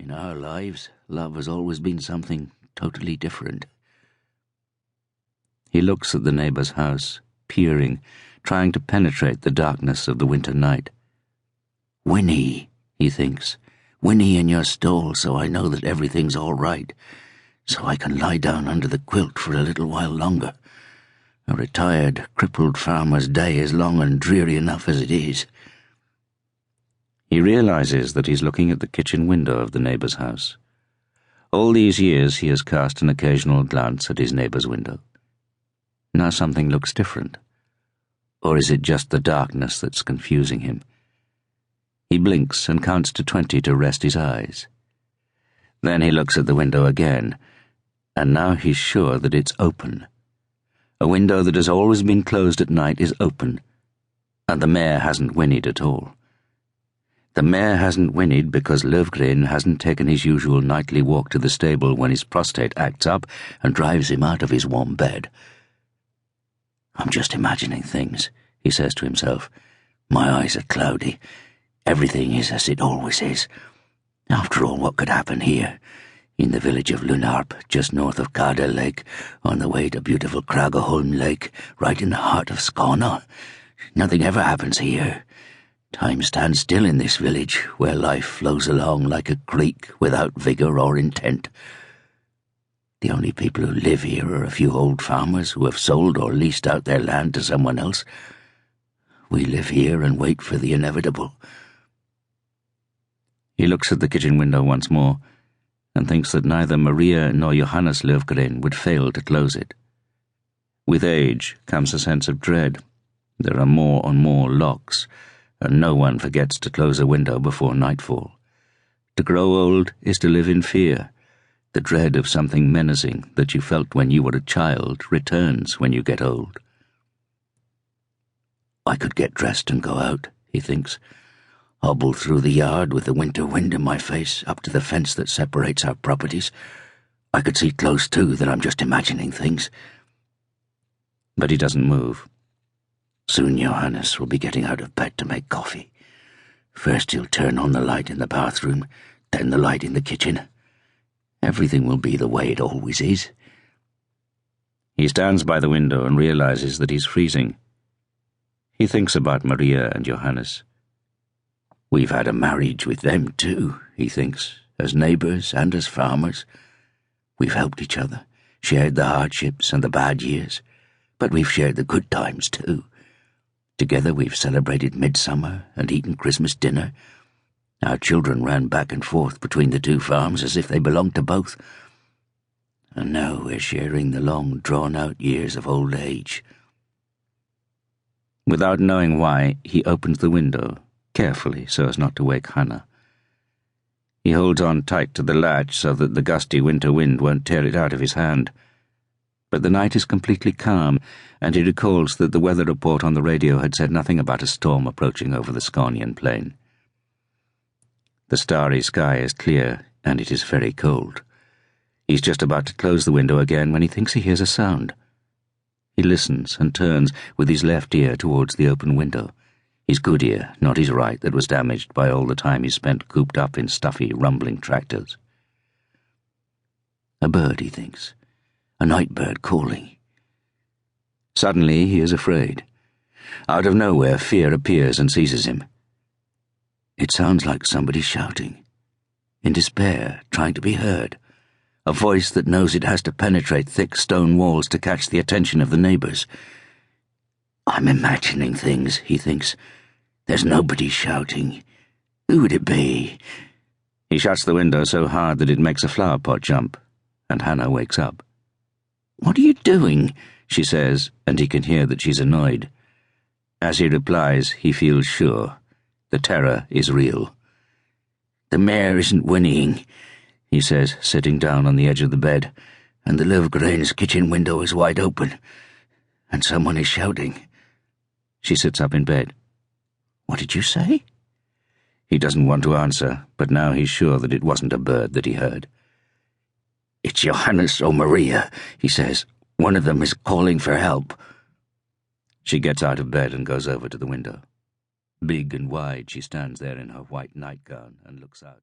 In our lives, love has always been something totally different. He looks at the neighbour's house, peering, trying to penetrate the darkness of the winter night. Winnie, he thinks, Winnie in your stall, so I know that everything's all right, so I can lie down under the quilt for a little while longer. A retired, crippled farmer's day is long and dreary enough as it is. He realizes that he's looking at the kitchen window of the neighbour's house. All these years he has cast an occasional glance at his neighbour's window. Now something looks different. Or is it just the darkness that's confusing him? He blinks and counts to 20 to rest his eyes. Then he looks at the window again, and now he's sure that it's open. A window that has always been closed at night is open, and the mare hasn't whinnied at all. The mare hasn't whinnied because Löfgren hasn't taken his usual nightly walk to the stable when his prostate acts up and drives him out of his warm bed. I'm just imagining things, he says to himself. My eyes are cloudy. Everything is as it always is. After all, what could happen here, in the village of Lunarp, just north of Karda Lake, on the way to beautiful Kragaholm Lake, right in the heart of Skåne? Nothing ever happens here. Time stands still in this village, where life flows along like a creek without vigour or intent. The only people who live here are a few old farmers who have sold or leased out their land to someone else. We live here and wait for the inevitable. He looks at the kitchen window once more, and thinks that neither Maria nor Johannes Löfgren would fail to close it. With age comes a sense of dread. There are more and more locks, and no one forgets to close a window before nightfall. To grow old is to live in fear. The dread of something menacing that you felt when you were a child returns when you get old. I could get dressed and go out, he thinks, hobble through the yard with the winter wind in my face up to the fence that separates our properties. I could see close too that I'm just imagining things. But he doesn't move. Soon Johannes will be getting out of bed to make coffee. First he'll turn on the light in the bathroom, then the light in the kitchen. Everything will be the way it always is. He stands by the window and realizes that he's freezing. He thinks about Maria and Johannes. We've had a marriage with them too, he thinks, as neighbours and as farmers. We've helped each other, shared the hardships and the bad years, but we've shared the good times too. Together we've celebrated midsummer and eaten Christmas dinner. Our children ran back and forth between the two farms as if they belonged to both. And now we're sharing the long, drawn-out years of old age. Without knowing why, he opens the window, carefully so as not to wake Hannah. He holds on tight to the latch so that the gusty winter wind won't tear it out of his hand. But the night is completely calm, and he recalls that the weather report on the radio had said nothing about a storm approaching over the Skånian plain. The starry sky is clear, and it is very cold. He's just about to close the window again when he thinks he hears a sound. He listens and turns with his left ear towards the open window, his good ear, not his right, that was damaged by all the time he spent cooped up in stuffy, rumbling tractors. A bird, he thinks. A night bird calling. Suddenly he is afraid. Out of nowhere, fear appears and seizes him. It sounds like somebody shouting, in despair, trying to be heard. A voice that knows it has to penetrate thick stone walls to catch the attention of the neighbours. I'm imagining things, he thinks. There's nobody shouting. Who would it be? He shuts the window so hard that it makes a flower pot jump, and Hannah wakes up. What are you doing? She says, and he can hear that she's annoyed. As he replies, he feels sure. The terror is real. The mare isn't whinnying, he says, sitting down on the edge of the bed, and the Löfgren's kitchen window is wide open, and someone is shouting. She sits up in bed. What did you say? He doesn't want to answer, but now he's sure that it wasn't a bird that he heard. It's Johannes or Maria, he says. One of them is calling for help. She gets out of bed and goes over to the window. Big and wide, she stands there in her white nightgown and looks out.